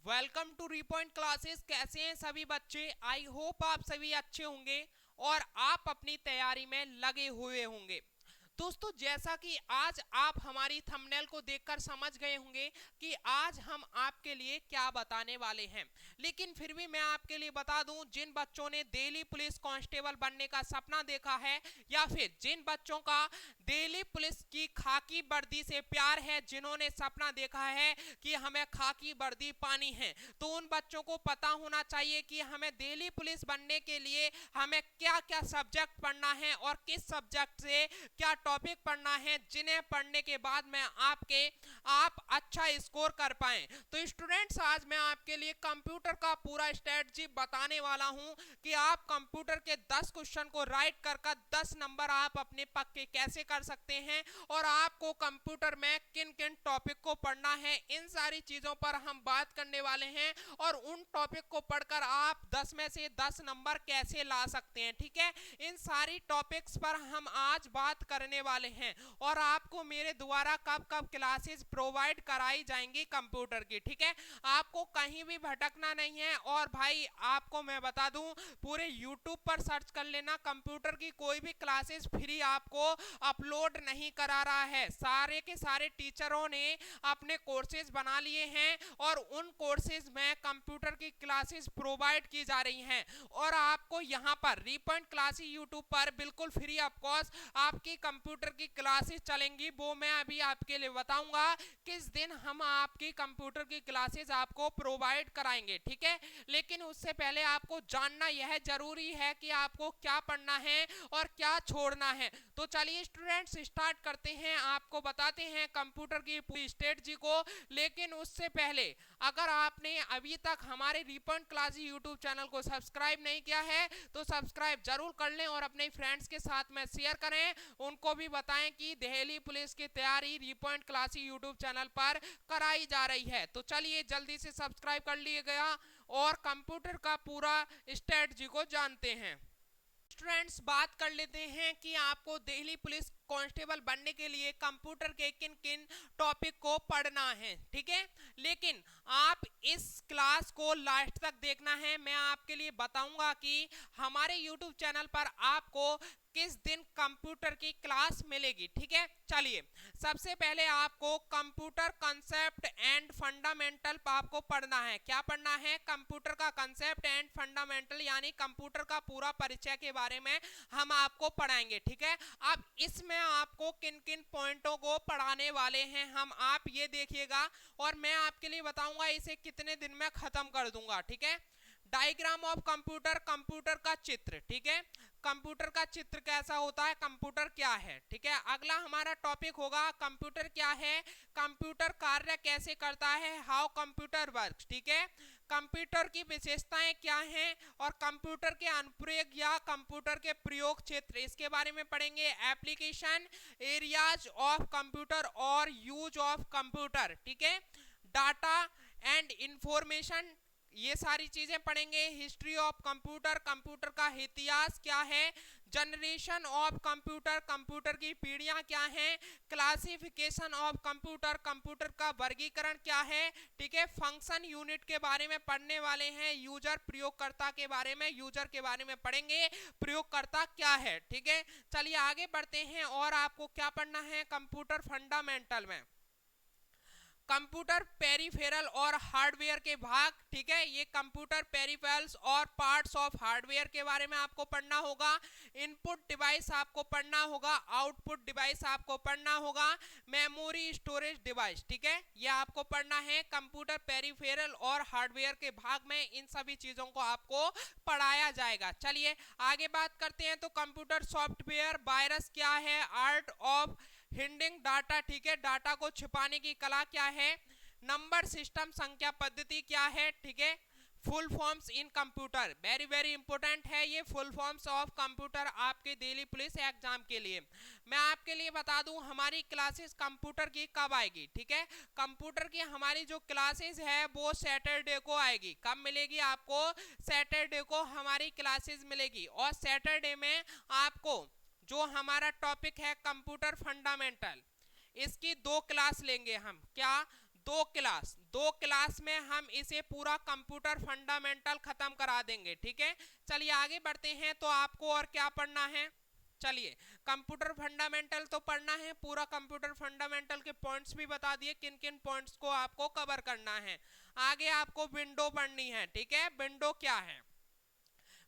Welcome to रीपॉइंट classes. कैसे हैं सभी बच्चे? आई होप आप सभी अच्छे होंगे और आप अपनी तैयारी में लगे हुए होंगे। दोस्तों, जैसा कि आज आप हमारी थंबनेल को देखकर समझ गए होंगे कि आज हम आपके लिए क्या बताने वाले हैं, लेकिन फिर भी मैं आपके लिए बता दूं, जिन बच्चों ने दिल्ली पुलिस कांस्टेबल बनने का सपना देखा है या फिर जिन बच्चों का दिल्ली पुलिस की खाकी वर्दी से प्यार है, जिन्होंने सपना देखा है कि हमें खाकी वर्दी पानी है, तो उन बच्चों को पता होना चाहिए कि हमें दिल्ली पुलिस बनने के लिए हमें क्या क्या सब्जेक्ट पढ़ना है और किस सब्जेक्ट से क्या टॉपिक पढ़ना है, जिन्हें पढ़ने के बाद में आप अच्छा स्कोर कर पाए। तो स्टूडेंट्स, आज मैं आपके लिए कंप्यूटर का पूरा स्ट्रेटजी बताने वाला हूं कि आप कंप्यूटर के 10 क्वेश्चन को राइट कर 10 नंबर आप अपने पक्के कैसे कर सकते हैं और आपको कंप्यूटर में किन किन टॉपिक को पढ़ना है, इन सारी चीजों पर हम बात करने वाले हैं और उन टॉपिक को पढ़कर आप 10 में से 10 नंबर कैसे ला सकते हैं। ठीक है, इन सारी टॉपिक्स पर हम आज बात करने वाले हैं और आपको मेरे द्वारा कब कब क्लासेस प्रोवाइड कराई जाएंगी कंप्यूटर की। ठीक है, आपको कहीं भी भटकना नहीं है। और भाई, आपको मैं बता दूं, पूरे YouTube पर सर्च कर लेना, कंप्यूटर की कोई भी क्लासेस फ्री आपको अपलोड नहीं करा रहा है। सारे के सारे टीचरों ने अपने कोर्सेज बना लिए हैं और उन कोर्सेज में कंप्यूटर की क्लासेस प्रोवाइड की जा रही हैं और आपको यहां पर रीपॉइंट क्लासेस YouTube पर बिल्कुल फ्री ऑफ कॉस्ट आपकी कंप्यूटर की क्लासेस चलेंगी। वो मैं अभी आपके लिए बताऊंगा किस दिन हम आपकी कंप्यूटर की क्लासेस आपको प्रोवाइड कराएंगे। ठीक है, लेकिन उससे पहले आपको जानना यह जरूरी है कि आपको क्या पढ़ना है और क्या छोड़ना है। तो चलिए स्टूडेंट्स, स्टार्ट करते हैं, आपको बताते हैं कंप्यूटर की पूरी स्ट्रेटजी को। लेकिन उससे पहले, अगर आपने अभी तक हमारे रीपॉइंट क्लासेस यूट्यूब चैनल को सब्सक्राइब नहीं किया है तो सब्सक्राइब जरूर कर लें और अपने फ्रेंड्स के साथ में शेयर करें, उनको भी बताएं कि दिल्ली पुलिस की तैयारी रीपॉइंट क्लासेस यूट्यूब चैनल पर कराई जा रही है। तो चलिए जल्दी से सब्सक्राइब कर लिए गया और कंप्यूटर का पूरा स्ट्रेटजी को जानते हैं। स्टूडेंट्स, बात कर लेते हैं कि आपको दिल्ली पुलिस कांस्टेबल बनने के लिए कंप्यूटर के किन किन टॉपिक को पढ़ना है। ठीक है, लेकिन आप इस क्लास को लास्ट तक देखना है। मैं आपके लिए बताऊंगा कि हमारे YouTube चैनल पर आपको किस दिन कंप्यूटर की क्लास मिलेगी। ठीक है, चलिए सबसे पहले आपको कंप्यूटर कंसेप्ट एंड फंडामेंटल आपको पढ़ना है। क्या पढ़ना है? कंप्यूटर का कंसेप्ट एंड फंडामेंटल, यानी कंप्यूटर का पूरा परिचय के बारे में हम आपको पढ़ाएंगे। ठीक है, अब इसमें आपको किन किन पॉइंटों को पढ़ाने वाले हैं हम, आप ये देखिएगा और मैं आपके लिए बताऊंगा इसे कितने दिन में खत्म कर दूंगा। ठीक है, डायग्राम ऑफ कंप्यूटर, कंप्यूटर का चित्र। ठीक है, कंप्यूटर का चित्र कैसा होता है, कंप्यूटर क्या है। ठीक है, अगला हमारा टॉपिक होगा कंप्यूटर क्या है, कंप्यूटर कार्य कैसे करता है, हाउ कंप्यूटर वर्क्स। ठीक है, कंप्यूटर की विशेषताएं क्या हैं और कंप्यूटर के अनुप्रयोग या कंप्यूटर के प्रयोग क्षेत्र, इसके बारे में पढ़ेंगे। एप्लीकेशन एरियाज ऑफ कंप्यूटर और यूज ऑफ कंप्यूटर। ठीक है, डाटा एंड इंफॉर्मेशन, ये सारी चीजें पढ़ेंगे। हिस्ट्री ऑफ कंप्यूटर, कंप्यूटर का इतिहास क्या है। जनरेशन ऑफ कंप्यूटर, कंप्यूटर की पीढ़ियां क्या हैं। क्लासिफिकेशन ऑफ कंप्यूटर, कंप्यूटर का वर्गीकरण क्या है। ठीक है, फंक्शन यूनिट के बारे में पढ़ने वाले हैं। यूजर, प्रयोगकर्ता के बारे में, यूजर के बारे में पढ़ेंगे, प्रयोगकर्ता क्या है। ठीक है, चलिए आगे बढ़ते हैं और आपको क्या पढ़ना है कंप्यूटर फंडामेंटल में। कंप्यूटर पेरिफेरल और हार्डवेयर के भाग। ठीक है, ये कंप्यूटर पेरिफेरल्स और पार्ट्स ऑफ हार्डवेयर के बारे में आपको पढ़ना होगा। इनपुट डिवाइस आपको पढ़ना होगा, आउटपुट डिवाइस आपको पढ़ना होगा, मेमोरी स्टोरेज डिवाइस। ठीक है, ये आपको पढ़ना है कंप्यूटर पेरिफेरल और हार्डवेयर के भाग में। इन सभी चीजों को आपको पढ़ाया जाएगा। चलिए आगे बात करते हैं। तो कंप्यूटर सॉफ्टवेयर, वायरस क्या है, आर्ट ऑफ हिडिंग डाटा। ठीक है, डाटा को छिपाने की कला क्या है। नंबर सिस्टम, संख्या पद्धति क्या है। ठीक है, full forms in computer, very very important है ये फुल फॉर्म्स ऑफ कंप्यूटर आपके दिल्ली पुलिस एग्जाम के लिए। मैं आपके लिए बता दूं हमारी क्लासेस कंप्यूटर की कब आएगी। ठीक है, कंप्यूटर की हमारी जो क्लासेस है वो सैटरडे को आएगी। कब मिलेगी आपको? सैटरडे को हमारी क्लासेस मिलेगी और सैटरडे में आपको जो हमारा टॉपिक है कंप्यूटर फंडामेंटल, इसकी 2 क्लास लेंगे हम। क्या? दो क्लास में हम इसे पूरा कंप्यूटर फंडामेंटल खत्म करा देंगे, ठीक है। चलिए आगे बढ़ते हैं। तो आपको और क्या पढ़ना है, चलिए कंप्यूटर फंडामेंटल तो पढ़ना है, पूरा कंप्यूटर फंडामेंटल के पॉइंट्स भी बता दिए किन किन पॉइंट्स को आपको कवर करना है। आगे आपको विंडो पढ़नी है, ठीक है। विंडो क्या है,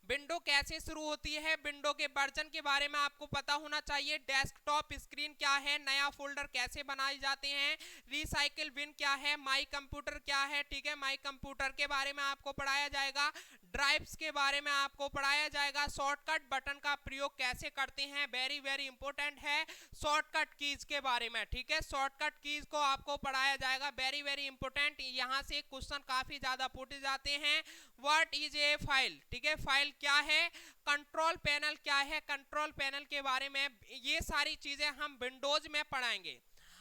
विंडो कैसे शुरू होती है, विंडो के वर्जन के बारे में आपको पता होना चाहिए। डेस्कटॉप स्क्रीन क्या है, नया फोल्डर कैसे बनाए जाते हैं, रिसाइकिल बिन क्या है, माई कंप्यूटर क्या है, ठीक है। माई कंप्यूटर के बारे में आपको पढ़ाया जाएगा, ड्राइव्स के बारे में आपको पढ़ाया जाएगा, शॉर्टकट बटन का प्रयोग कैसे करते हैं, वेरी वेरी इंपॉर्टेंट है, शॉर्टकट कीज के बारे में, ठीक है। शॉर्टकट कीज को आपको पढ़ाया जाएगा, वेरी वेरी इंपॉर्टेंट, यहाँ से क्वेश्चन काफी ज्यादा पूछे जाते हैं। व्हाट इज ए फाइल, ठीक है, फाइल क्या है, कंट्रोल पैनल क्या है, कंट्रोल पैनल के बारे में, ये सारी चीजें हम विंडोज में पढ़ाएंगे।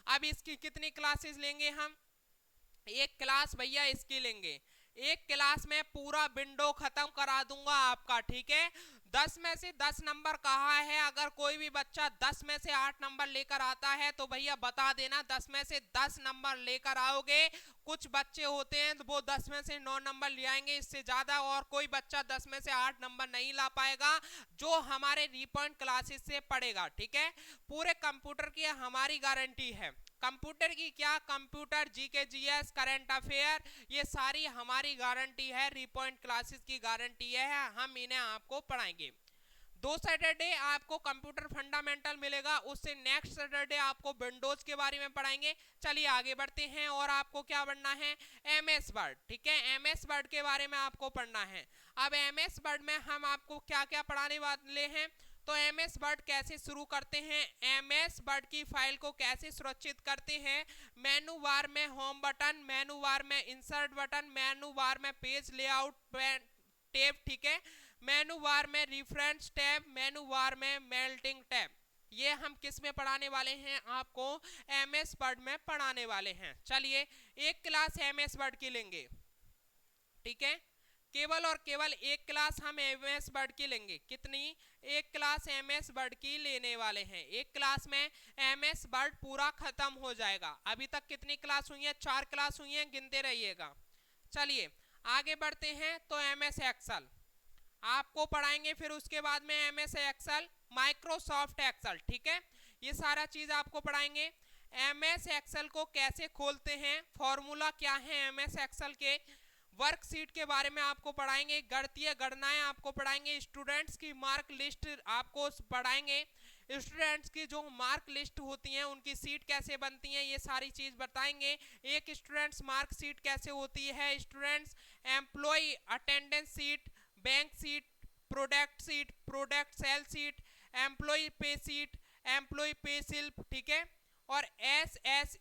अब इसकी कितनी क्लासेस लेंगे हम, एक क्लास भैया इसकी लेंगे, एक क्लास में पूरा विंडो खत्म करा दूंगा आपका, ठीक है। 10 में से 10 नंबर कहा है, अगर कोई भी बच्चा 10 में से 8 नंबर लेकर आता है तो भैया बता देना, 10 में से 10 नंबर लेकर आओगे। कुछ बच्चे होते हैं तो वो 10 में से 9 नंबर ले आएंगे, इससे ज्यादा और कोई बच्चा 10 में से 8 नंबर नहीं ला पाएगा जो हमारे रीपॉइंट क्लासेस से पढ़ेगा, ठीक है। पूरे कंप्यूटर की हमारी गारंटी है, कंप्यूटर की क्या, computer GK GS current affair, ये सारी हमारी गारंटी है, रीपॉइंट क्लासेस की गारंटी है, हम इन्हें आपको पढ़ाएंगे। 2 सैटरडे आपको कंप्यूटर फंडामेंटल मिलेगा, उससे नेक्स्ट सैटरडे आपको विंडोज के बारे में पढ़ाएंगे। चलिए आगे बढ़ते हैं, और आपको क्या पढ़ना है, एमएस वर्ड, ठीक है। एमएस वर्ड के बारे में आपको पढ़ना है। अब एमएस वर्ड में हम आपको क्या क्या पढ़ाने वाले हैं, तो एमएस वर्ड कैसे शुरू करते हैं, एमएस वर्ड की फाइल को कैसे सुरक्षित करते हैं, मेनू बार में होम बटन, मेनू बार में इंसर्ट बटन, मेनू बार में पेज लेआउट टैब, ठीक है, मेनू बार में रेफरेंस टैब, मेनू बार में मेल्टिंग टैब, ये हम किस में पढ़ाने वाले हैं, आपको एमएस वर्ड में पढ़ाने वाले हैं। चलिए एक क्लास एमएस वर्ड की लेंगे, ठीक है, केवल और केवल एक क्लास हम एमएस वर्ड की लेंगे, कितनी, एक क्लास एमएस वर्ड की लेने वाले हैं। एक क्लास में एमएस वर्ड पूरा खत्म हो जाएगा। अभी तक कितनी क्लास हुई है, 4 क्लास हुई हैं, गिनते रहिएगा। चलिए आगे बढ़ते हैं। तो एमएस एक्सेल आपको पढ़ाएंगे, फिर उसके बाद में एमएस एक्सेल, माइक्रोसॉफ्ट एक्सेल, ठीक है, ये सारा चीज आपको पढ़ाएंगे। एमएस एक्सेल को कैसे खोलते हैं, फॉर्मूला क्या है एमएस एक्सेल के, वर्कशीट के बारे में आपको पढ़ाएंगे, गणितीय गणनाएं आपको पढ़ाएंगे, स्टूडेंट्स की मार्क लिस्ट आपको पढ़ाएंगे, स्टूडेंट्स की जो मार्क लिस्ट होती हैं उनकी सीट कैसे बनती हैं, ये सारी चीज बताएंगे। एक स्टूडेंट्स मार्क सीट कैसे होती है, students employ attendance sheet, bank sheet, product sale sheet, employ pay sheet, employ pay slip, ठीक है। और एस एस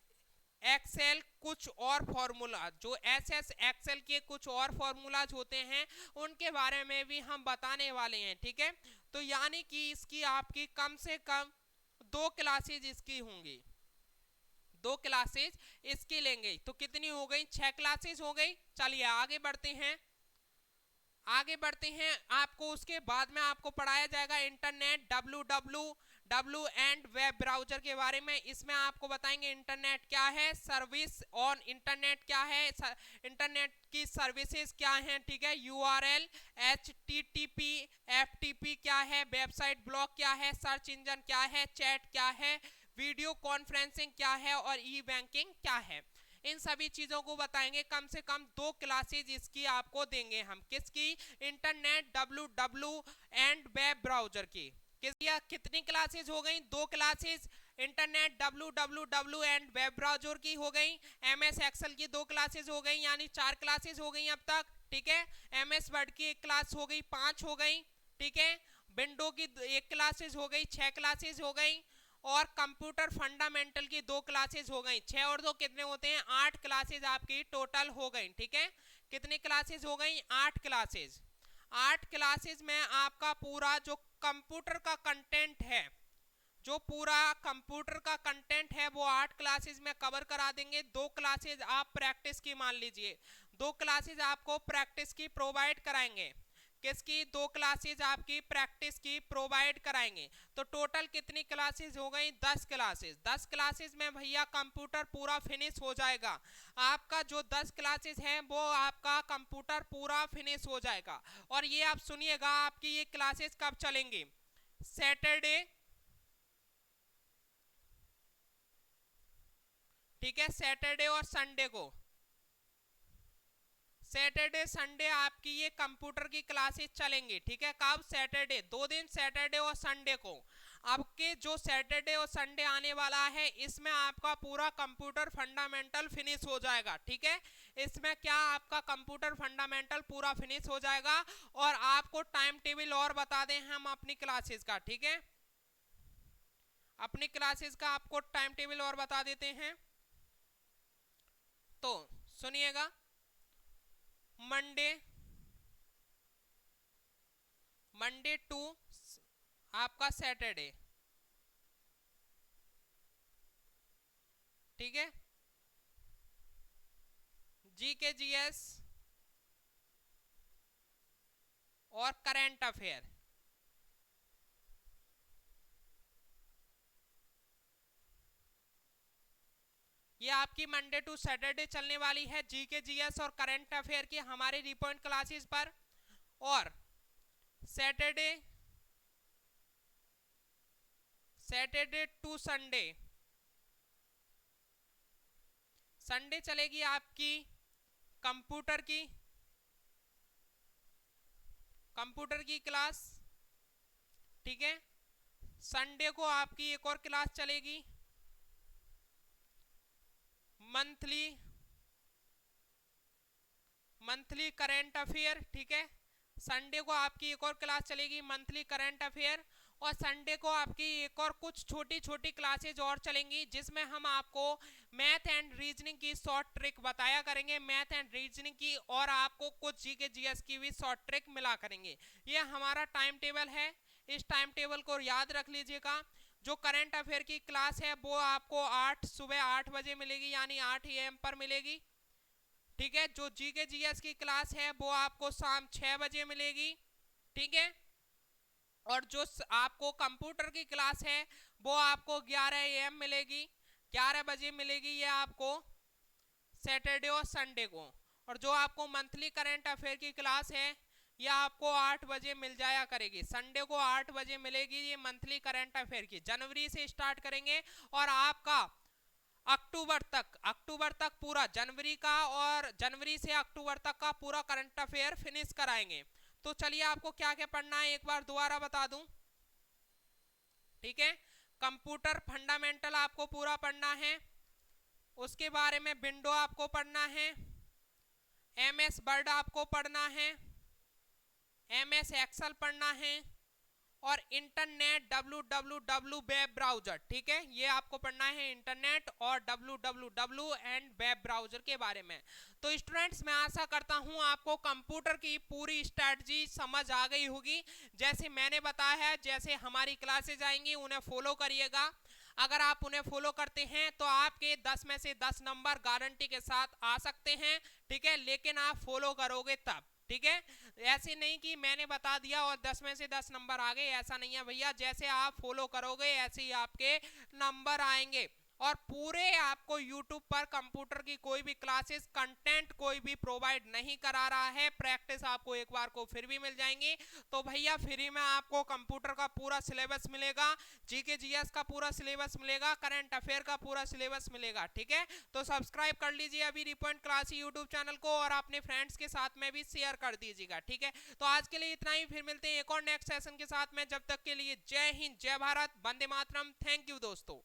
एक्सेल कुछ और फॉर्मूला, जो एस एस एक्सेल के कुछ और फॉर्मूलाज होते हैं उनके बारे में भी हम बताने वाले हैं, ठीक है। तो यानी कि इसकी आपकी कम से कम 2 क्लासेज इसकी होंगी, 2 क्लासेज इसकी लेंगे, तो कितनी हो गई, 6 क्लासेज हो गई। चलिए आगे बढ़ते हैं, आगे बढ़ते हैं। आपको उसके बाद में आपको पढ़ाया जाएगा internet, W and web browser के बारे में। इसमें आपको बताएंगे इंटरनेट क्या है, सर्विस ऑन इंटरनेट क्या है, इंटरनेट की सर्विसेज क्या हैं, ठीक है, यूआरएल, एचटीटीपी, एफटीपी क्या है, वेबसाइट ब्लॉग क्या है, सर्च इंजन क्या है, चैट क्या है, वीडियो कॉन्फ्रेंसिंग क्या है, और ई बैंकिंग क्या है। इन सभी चीजों को बताएंगे। कम से कम 2 क्लासेज इसकी आपको देंगे हम, किसकी, internet, W and web browser की। कितनी क्लासेज हो गई, 2 classes internet, W and web browser की हो गई। एमएस एक्सेल की 2 क्लासेज हो गई, यानी 4 क्लासेज हो गई अब तक, ठीक है। एमएस वर्ड की 1 क्लास हो गई, 5 हो गई, ठीक है। विंडो की 1 क्लासेज हो गई, 6 क्लासेज हो गई, और कंप्यूटर फंडामेंटल की 2 क्लासेज हो गई। 6 और 2 कितने होते हैं, 8 क्लासेज आपकी टोटल हो गई, ठीक है। कितनी क्लासेज हो गई, 8 क्लासेज। 8 क्लासेज में आपका पूरा जो कंप्यूटर का कंटेंट है, जो पूरा कंप्यूटर का कंटेंट है वो 8 क्लासेज में कवर करा देंगे। 2 क्लासेज आप प्रैक्टिस की मान लीजिए, 2 क्लासेज आपको प्रैक्टिस की प्रोवाइड कराएंगे। किसकी? 2 क्लासेज आपकी प्रैक्टिस की प्रोवाइड कराएंगे। तो टोटल कितनी क्लासेज हो गई? 10 क्लासेज। 10 क्लासेज में भैया कंप्यूटर पूरा फिनिश हो जाएगा। आपका जो 10 क्लासेज है वो आपका कंप्यूटर पूरा फिनिश हो जाएगा। और ये आप सुनिएगा, आपकी ये क्लासेज कब चलेंगी? सैटरडे, ठीक है, सैटरडे और संडे को। सैटरडे संडे आपकी ये कंप्यूटर की क्लासेस चलेंगी, ठीक है। कब? सैटरडे, 2 दिन, सैटरडे और संडे को। आपके जो सैटरडे और संडे आने वाला है इसमें आपका पूरा कंप्यूटर फंडामेंटल फिनिश हो जाएगा, ठीक है। इसमें क्या? आपका कंप्यूटर फंडामेंटल पूरा फिनिश हो जाएगा। और आपको टाइम टेबल और बता दें हम अपनी क्लासेस का, ठीक है। अपनी क्लासेस का आपको टाइम टेबल और बता देते हैं। तो सुनिएगा, मंडे, मंडे टू आपका सैटरडे, ठीक है। जी के जीएस और करंट अफेयर, ये आपकी मंडे टू सैटरडे चलने वाली है, जी के जीएस और करंट अफेयर की हमारे रिपॉइंट क्लासेस पर। और Saturday, Saturday to Sunday, Sunday चलेगी आपकी कंप्यूटर की, कंप्यूटर की क्लास, ठीक है। संडे को आपकी एक और क्लास चलेगी, मंथली, मंथली करंट अफेयर, ठीक है। संडे को आपकी एक और क्लास चलेगी, मंथली करंट अफेयर। और संडे को आपकी एक और कुछ छोटी छोटी क्लासेज और चलेंगी, जिसमें हम आपको मैथ एंड रीजनिंग की शॉर्ट ट्रिक बताया करेंगे, मैथ एंड रीजनिंग की, और आपको कुछ जीके जीएस की भी शॉर्ट ट्रिक मिला करेंगे। ये हमारा टाइम टेबल है, इस टाइम टेबल को याद रख लीजिएगा। जो करंट अफेयर की क्लास है वो आपको सुबह 8 बजे मिलेगी, यानी 8 AM पर मिलेगी, ठीक है। जो जीके जीएस की क्लास है वो आपको शाम 6 बजे मिलेगी, ठीक है। और जो आपको कंप्यूटर की क्लास है वो आपको 11 AM मिलेगी, 11 बजे मिलेगी ये आपको सैटरडे और संडे को। और जो आपको मंथली करंट अफेयर की क्लास है ये आपको 8 बजे मिल जाया करेगी, संडे को 8 बजे मिलेगी ये मंथली करंट अफेयर की। जनवरी से स्टार्ट करेंगे और आपका अक्टूबर तक, अक्टूबर तक पूरा जनवरी का, और जनवरी से अक्टूबर तक का पूरा करंट अफेयर फिनिश कराएंगे। तो चलिए आपको क्या क्या पढ़ना है एक बार दोबारा बता दूं, ठीक है। कंप्यूटर फंडामेंटल आपको पूरा पढ़ना है, उसके बारे में विंडो आपको पढ़ना है, MS वर्ड आपको पढ़ना है, MS एक्सेल पढ़ना है, और इंटरनेट www वेब ब्राउजर, ठीक है। ये आपको पढ़ना है इंटरनेट और www एंड वेब ब्राउजर के बारे में। तो स्टूडेंट्स मैं आशा करता हूं आपको कंप्यूटर की पूरी स्ट्रेटजी समझ आ गई होगी। जैसे मैंने बताया है, जैसे हमारी क्लासेज आएंगी उन्हें फॉलो करिएगा। अगर आप उन्हें फॉलो करते हैं तो आपके 10 में से 10 नंबर गारंटी के साथ आ सकते हैं, ठीक है। लेकिन आप फॉलो करोगे तब, ठीक है। ऐसे नहीं कि मैंने बता दिया और 10 में से 10 नंबर आ गए, ऐसा नहीं है भैया। जैसे आप फॉलो करोगे ऐसे ही आपके नंबर आएंगे। और पूरे आपको YouTube पर कंप्यूटर की कोई भी क्लासेस कंटेंट कोई भी प्रोवाइड नहीं करा रहा है, प्रैक्टिस आपको एक बार को फिर भी मिल जाएंगी। तो भैया फ्री में आपको कंप्यूटर का पूरा सिलेबस मिलेगा, जीके जीएस का पूरा सिलेबस मिलेगा, करंट अफेयर का पूरा सिलेबस मिलेगा, ठीक है। तो सब्सक्राइब कर लीजिए अभी रिपॉइंट क्लास यूट्यूब चैनल को, और अपने फ्रेंड्स के साथ में भी शेयर कर दीजिएगा, ठीक है। तो आज के लिए इतना ही, फिर मिलते हैं एक और नेक्स्ट सेशन के साथ में। जब तक के लिए जय हिंद, जय भारत, वंदे मातरम। थैंक यू दोस्तों।